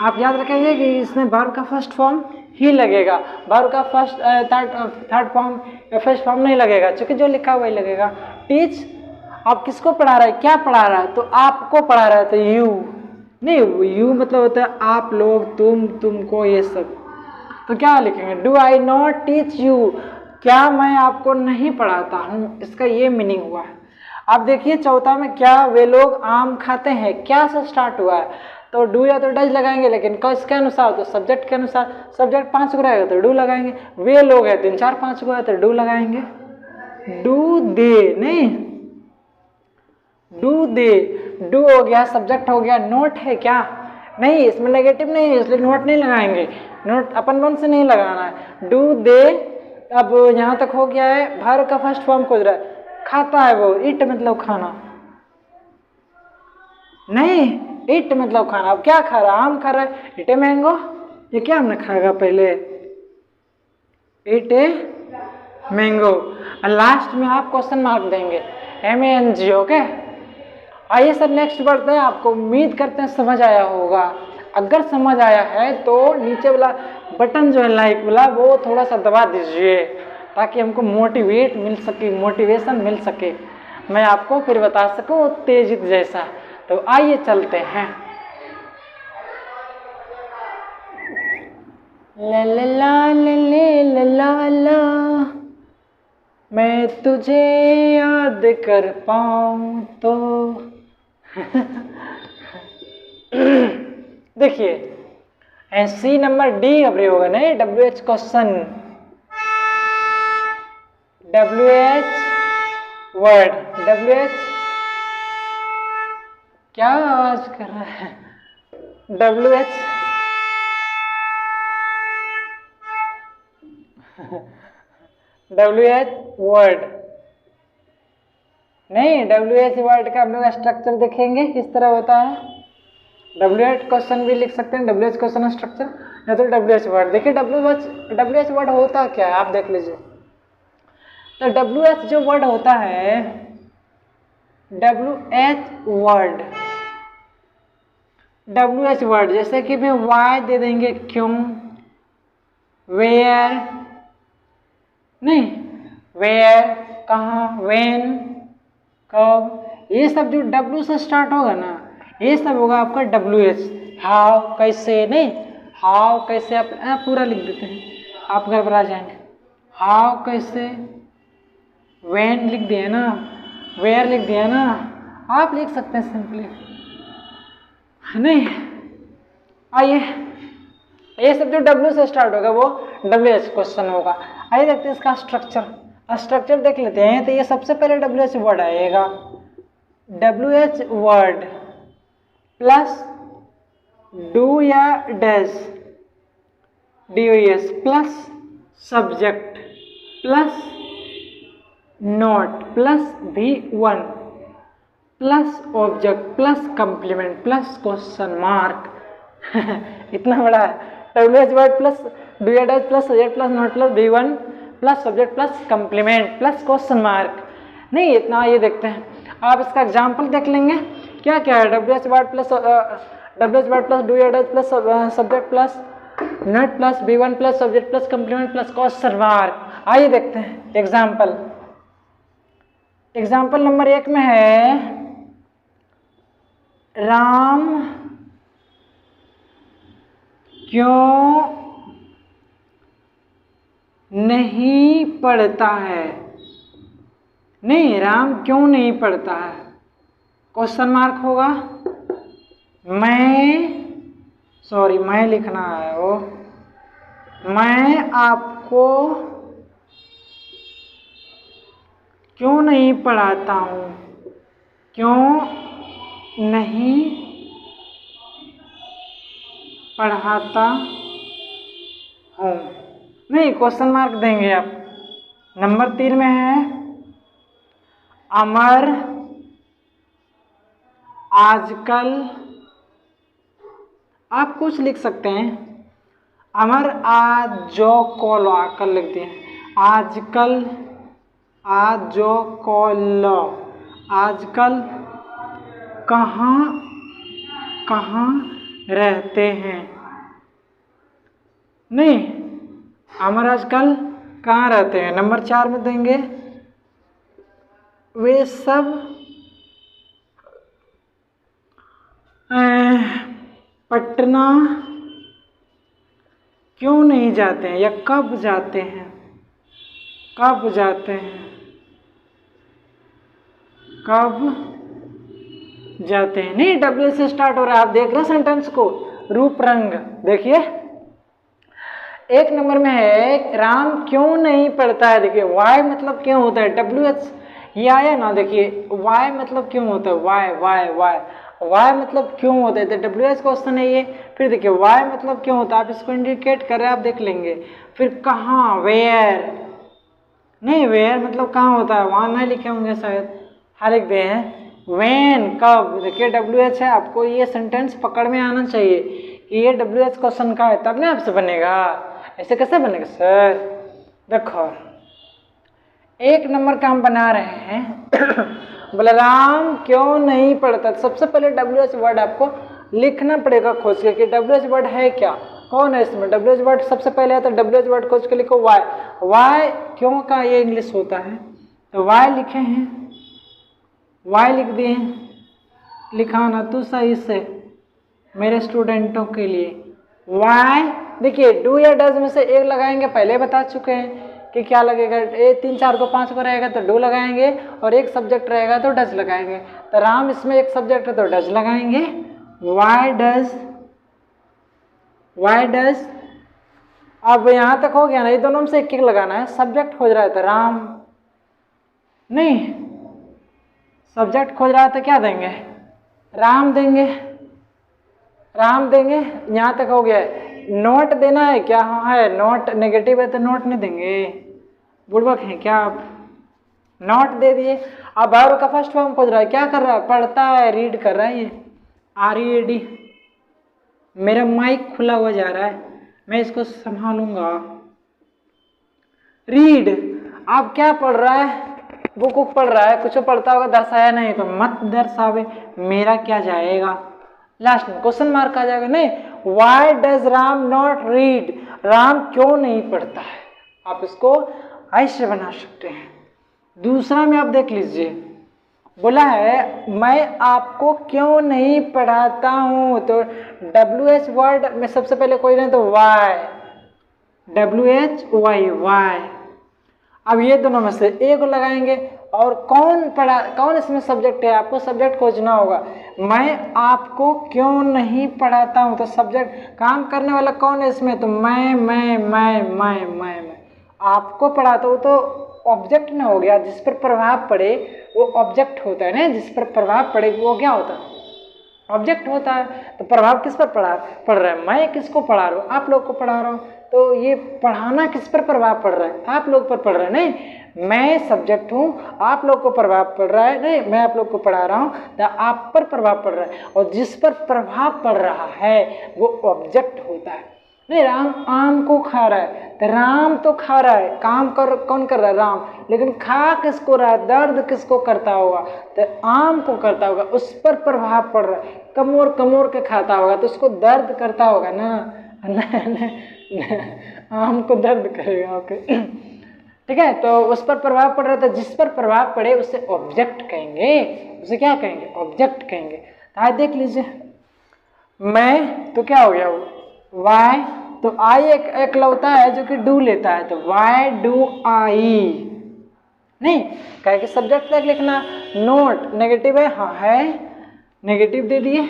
आप याद रखेंगे कि इसमें वर्ब का फर्स्ट फॉर्म ही लगेगा, वर्ब का फर्स्ट थर्ड फॉर्म या फर्स्ट फॉर्म नहीं लगेगा, क्योंकि जो लिखा हुआ ही लगेगा। टीच, आप किसको पढ़ा रहा है, क्या पढ़ा रहा है, तो आपको पढ़ा रहा है, तो यू नहीं, यू मतलब होता है आप लोग, तुम, तुमको, ये सब, तो क्या लिखेंगे, do I not teach you, क्या मैं आपको नहीं पढ़ाता हूँ, इसका ये मीनिंग हुआ है। अब देखिए चौथा में, क्या वे लोग आम खाते हैं, क्या से स्टार्ट हुआ है, तो डू या तो डज लगाएंगे, लेकिन किसके अनुसार, तो सब्जेक्ट के अनुसार, सब्जेक्ट 5 को रहेगा तो डू लगाएंगे, वे लोग है 3 4 5 को है तो डू लगाएंगे, डू दे नहीं, डू दे, डू हो गया, सब्जेक्ट हो गया, नोट है क्या नहीं, इसमें नेगेटिव नहीं है इसलिए नोट नहीं लगाएंगे, नोट अपन मन से नहीं लगाना है, डू दे। अब यहाँ तक हो गया है, वर्ब का फर्स्ट फॉर्म खोज रहा है, खाता है वो, इट मतलब खाना नहीं, इट मतलब खाना, अब क्या खा रहा है, आम खा रहा है, इट ए मैंगो, ये क्या हमने खाएगा पहले, इट ए मैंगो। लास्ट में आप क्वेश्चन मार्क देंगे, MANG। ओके, आइए सर नेक्स्ट बढ़ते हैं, आपको उम्मीद करते हैं समझ आया होगा, अगर समझ आया है तो नीचे वाला बटन जो है लाइक वाला वो थोड़ा सा दबा दीजिए, ताकि हमको मोटिवेट मिल सके, मोटिवेशन मिल सके, मैं आपको फिर बता सकूं उत्तेजित जैसा। तो आइए चलते हैं, ला ला ला ला ला ला ला, मैं तुझे याद कर पाऊँ तो देखिए सी नंबर डी का प्रयोग है ना, WH question, WH word, WH क्या आवाज कर रहा है, WH WH वर्ड नहीं, WH वर्ड का हम लोग स्ट्रक्चर देखेंगे किस तरह होता है। WH क्वेश्चन भी लिख सकते हैं, WH क्वेश्चन स्ट्रक्चर, या तो WH वर्ड। देखिए WH वर्ड होता क्या है, आप देख लीजिए। तो WH जो वर्ड होता है, WH वर्ड जैसे कि मैं वाई दे देंगे, क्यों, वेयर नहीं, वेयर कहाँ, वेन कब, ये सब जो W से स्टार्ट होगा ना, ये सब होगा आपका WH। हाउ कैसे नहीं, हाउ कैसे आप पूरा लिख देते हैं, आप घबरा जाएंगे। हाउ कैसे, वेन लिख दिया ना, वेयर लिख दिया ना, आप लिख सकते हैं सिंपली नहीं। आइए ये सब जो W से स्टार्ट होगा वो WH क्वेश्चन होगा। आइए देखते हैं इसका स्ट्रक्चर देख लेते हैं। तो ये सबसे पहले WH वर्ड आएगा, WH वर्ड प्लस डू या dash, DOS plus subject plus note plus V1 plus object plus complement plus question mark इतना बड़ा है। WH वर्ड प्लस डू या dash plus subject plus note plus V1 plus subject plus complement plus question mark नहीं, इतना। ये देखते हैं, आप इसका एग्जाम्पल देख लेंगे क्या क्या है। WH वर्ड प्लस डू या dash plus subject plus note plus V1 plus subject plus complement plus question mark. आइए देखते हैं एग्जाम्पल नंबर 1 में है, राम क्यों नहीं पढ़ता है, नहीं, राम क्यों नहीं पढ़ता है, क्वेश्चन मार्क होगा। मैं लिखना है वो, मैं आपको क्यों नहीं पढ़ाता हूँ, क्यों नहीं पढ़ाता हूँ नहीं, क्वेश्चन मार्क देंगे आप। नंबर 3 में है, अमर आजकल, आप कुछ लिख सकते हैं, अमर आज जो कॉलो आकल लिख दिए, आजकल आज जो कॉलो, आजकल कहाँ रहते हैं नहीं, अमर आजकल कहाँ रहते हैं। नंबर 4 में देंगे, वे सब पटना क्यों नहीं जाते हैं, या कब जाते हैं, कब जाते हैं, कब जाते हैं नहीं, W से स्टार्ट हो रहा है। आप देख रहे हैं सेंटेंस को, रूप रंग देखिए। 1 नंबर में है, राम क्यों नहीं पढ़ता है, देखिए वाई मतलब क्यों होता है, WH ये आया ना, देखिए वाई मतलब क्यों होता है, वाई मतलब क्यों होता है, तो WH क्वेश्चन है ये। फिर देखिए वाई मतलब क्यों होता है, आप इसको इंडिकेट कर रहे हैं, आप देख लेंगे। फिर कहाँ, वेयर नहीं, वेयर मतलब कहाँ होता है, वहाँ नहीं लिखे होंगे शायद, हाँ लिख दिए हैं। वेन कब, देखिए WH है, आपको ये सेंटेंस पकड़ में आना चाहिए कि ये WH क्वेश्चन का है, तब ना आपसे बनेगा, ऐसे कैसे बनेगा सर। देखो 1 नंबर का हम बना रहे हैं बलराम क्यों नहीं पढ़ता, सबसे पहले WH वर्ड आपको लिखना पड़ेगा खोज के कि WH वर्ड है क्या, कौन है इसमें। WH वर्ड सबसे पहले है तो WH वर्ड खोज के लिखो वाई क्यों का ये इंग्लिश होता है, तो वाई लिखे हैं, वाई लिख दिए, लिखा ना तू सही से मेरे स्टूडेंटों के लिए। वाई देखिए डू या डज में से एक लगाएंगे, पहले बता चुके हैं कि क्या लगेगा, ए 3 4 को 5 को रहेगा तो डू लगाएंगे, और एक सब्जेक्ट रहेगा तो डज लगाएंगे। तो राम इसमें एक सब्जेक्ट है तो डज लगाएंगे। वाई डज, अब यहाँ तक हो गया ना, ये दोनों में से एक लगाना है। सब्जेक्ट खोज रहा है तो राम, नहीं सब्जेक्ट खोज रहा है तो क्या देंगे, राम देंगे, राम देंगे। यहाँ तक हो गया है। नोट देना है क्या, हाँ है, नोट नेगेटिव है तो नोट नहीं देंगे, बुड़बक है क्या आप, नोट दे दिए। अब वर्ब का फर्स्ट फॉर्म खोज रहा है, क्या कर रहा है, पढ़ता है, रीड कर रहा है, ये READ। मेरा माइक खुला हुआ जा रहा है, मैं इसको संभालूंगा। रीड, आप क्या पढ़ रहा है, बुक पढ़ रहा है, कुछ पढ़ता होगा, दर्शाया नहीं तो मत दर्शावे, मेरा क्या जाएगा, लास्ट में क्वेश्चन मार्क आ जाएगा। नहीं, why does Ram not read, Ram क्यों नहीं पढ़ता है, आप इसको ऐसे बना सकते हैं। दूसरा में आप देख लीजिए, बोला है मैं आपको क्यों नहीं पढ़ाता हूं, तो WH वर्ड में सबसे पहले कोई नहीं तो वाई, WHY वाई। अब ये दोनों में से एक लगाएंगे, और कौन इसमें सब्जेक्ट है, आपको सब्जेक्ट खोजना होगा। मैं आपको क्यों नहीं पढ़ाता हूं, तो सब्जेक्ट काम करने वाला कौन है इसमें, तो मैं आपको पढ़ाता हूं तो ऑब्जेक्ट ना हो गया, जिस पर प्रभाव पड़े वो ऑब्जेक्ट होता है ना, जिस पर प्रभाव पड़े वो क्या होता है, ऑब्जेक्ट होता है। तो प्रभाव किस पर पड़ रहा है, मैं किसको पढ़ा रहा हूँ, आप लोग को पढ़ा रहा हूँ, तो ये पढ़ाना किस पर प्रभाव पड़ रहा है, आप लोग पर पड़ रहा है। नहीं, मैं सब्जेक्ट हूँ, आप लोग को प्रभाव पड़ रहा है, नहीं मैं आप लोग को पढ़ा रहा हूँ तो आप पर प्रभाव पड़ रहा है, और जिस पर प्रभाव पड़ रहा है वो ऑब्जेक्ट होता है। नहीं, राम आम को खा रहा है तो राम तो खा रहा है, काम कौन कर रहा है, राम, लेकिन खा किसको रहा है, दर्द किसको करता होगा, तो आम को करता होगा, उस पर प्रभाव पड़ रहा है। कमोर के खाता होगा तो उसको दर्द करता होगा ना, आम को दर्द करेगा। ओके ठीक है, तो उस पर प्रभाव पड़ रहा था, जिस पर प्रभाव पड़े उसे ऑब्जेक्ट कहेंगे, उसे क्या कहेंगे, ऑब्जेक्ट कहेंगे। तो आज देख लीजिए, मैं तो क्या हो गया वो वाई, तो आई एक लौता है जो कि डू लेता है, तो वाई डू आई, नहीं कहे कि सब्जेक्ट तक लिखना। नोट नेगेटिव है, हाँ है, नेगेटिव दे दिए।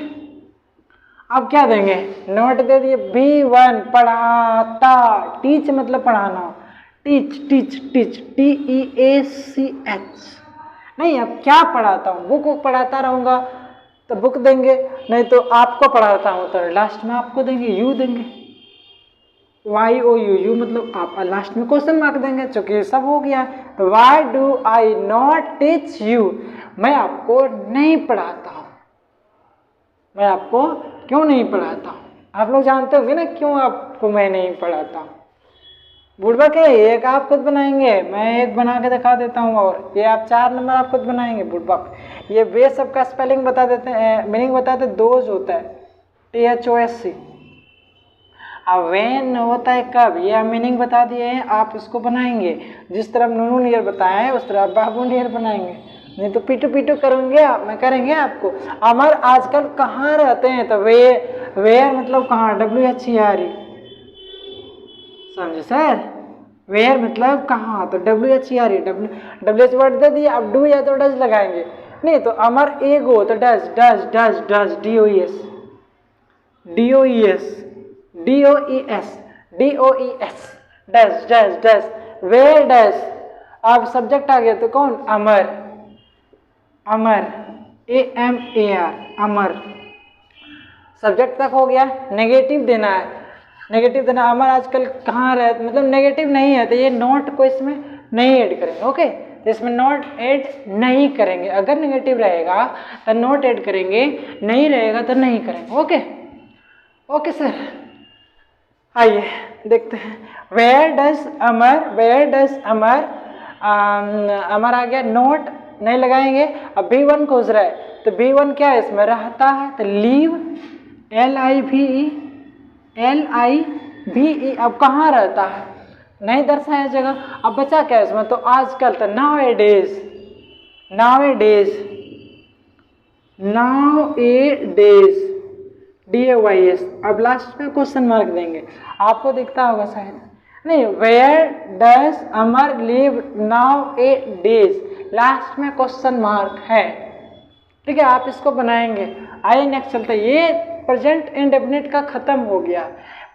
अब क्या देंगे, नोट दे दिए। B1 पढ़ाता, टीच मतलब पढ़ाना, टीच TEACH। नहीं, अब क्या पढ़ाता हूँ, बुक पढ़ाता रहूँगा तो बुक देंगे, नहीं तो आपको पढ़ाता हूँ तो लास्ट में आपको देंगे, यू देंगे, YOU मतलब आप, लास्ट में क्वेश्चन मार्क देंगे, चूंकि सब हो गया। तो why do I not teach you, मैं आपको नहीं पढ़ाता हूँ, मैं आपको क्यों नहीं पढ़ाता हूँ। आप लोग जानते होंगे ना क्यों आपको मैं नहीं पढ़ाता हूँ। बुढ़वा के एक आप खुद बनाएंगे, मैं एक बना के दिखा देता हूँ, और ये आप 4 नंबर आप खुद बनाएंगे। बुढ़वा ये वे सबका स्पेलिंग बता देते हैं, मीनिंग बताते, दोज होता है THOSC, अब वेन होता है कब, ये मीनिंग बता दिए हैं, आप इसको बनाएंगे। जिस तरह नूनू नियर बताया है उस तरह बाबू नियर बनाएंगे, नहीं तो पीटू करूँगे मैं, करेंगे आपको। अमर आजकल कहाँ रहते हैं, तो वेयर मतलब कहाँ, WHERE, समझे सर, वेयर मतलब कहाँ, तो WHERE, WH वर्ड दे दिए। अब डू या तो डज लगाएंगे, नहीं तो अमर एगो तो does DOES does, where does. अब सब्जेक्ट आ गया तो कौन, अमर AMAR, अमर। सब्जेक्ट तक हो गया, नेगेटिव देना है, अमर आजकल कहाँ रहे, मतलब नेगेटिव नहीं है तो ये नोट को इसमें नहीं ऐड करेंगे। ओके, तो इसमें नोट ऐड नहीं करेंगे, अगर नेगेटिव रहेगा तो नोट ऐड करेंगे, नहीं रहेगा तो नहीं करेंगे। ओके सर, आइए देखते हैं। वेयर डज अमर, अमर आ गया, नोट नहीं लगाएंगे। अब B1 खोज रहा है तो B1 क्या है, इसमें रहता है तो लीव, LIVE। अब कहाँ रहता है, नहीं दर्शाया जगह। अब बचा क्या इसमें, तो आजकल, तो नाउएडेज, DAYS। अब लास्ट में क्वेश्चन मार्क देंगे, आपको दिखता होगा शायद, नहीं, where does Amar live nowadays, last में क्वेश्चन मार्क है, ठीक है, आप इसको बनाएंगे। आइए नेक्स्ट चलते हैं। ये प्रेजेंट इंडेफिनिट का खत्म हो गया,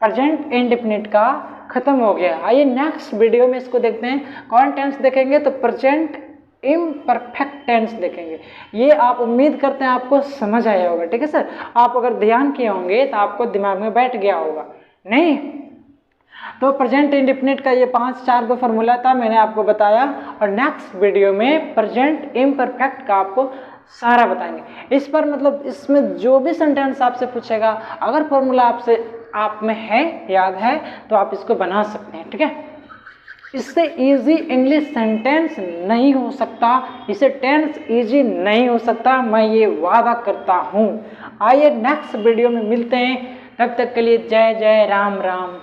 प्रेजेंट इंडेफिनिट का खत्म हो गया। आइए नेक्स्ट वीडियो में इसको देखते हैं। कौन टेंस देखेंगे तो प्रेजेंट इम्परफेक्ट टेंस देखेंगे। ये आप उम्मीद करते हैं आपको समझ आया होगा, ठीक है सर। आप अगर ध्यान किए होंगे तो आपको दिमाग में बैठ गया होगा, नहीं तो प्रेजेंट इंडेफिनिट का ये 5-4 फॉर्मूला था, मैंने आपको बताया, और नेक्स्ट वीडियो में प्रेजेंट इम्परफेक्ट का आपको सारा बताएंगे। इस पर मतलब इसमें जो भी सेंटेंस आपसे पूछेगा, अगर फॉर्मूला आपसे आप में है, याद है, तो आप इसको बना सकते हैं, ठीक है। इससे इजी इंग्लिश सेंटेंस नहीं हो सकता, इसे टेंस इजी नहीं हो सकता, मैं ये वादा करता हूँ। आइए नेक्स्ट वीडियो में मिलते हैं, तब तक के लिए जय जय राम राम।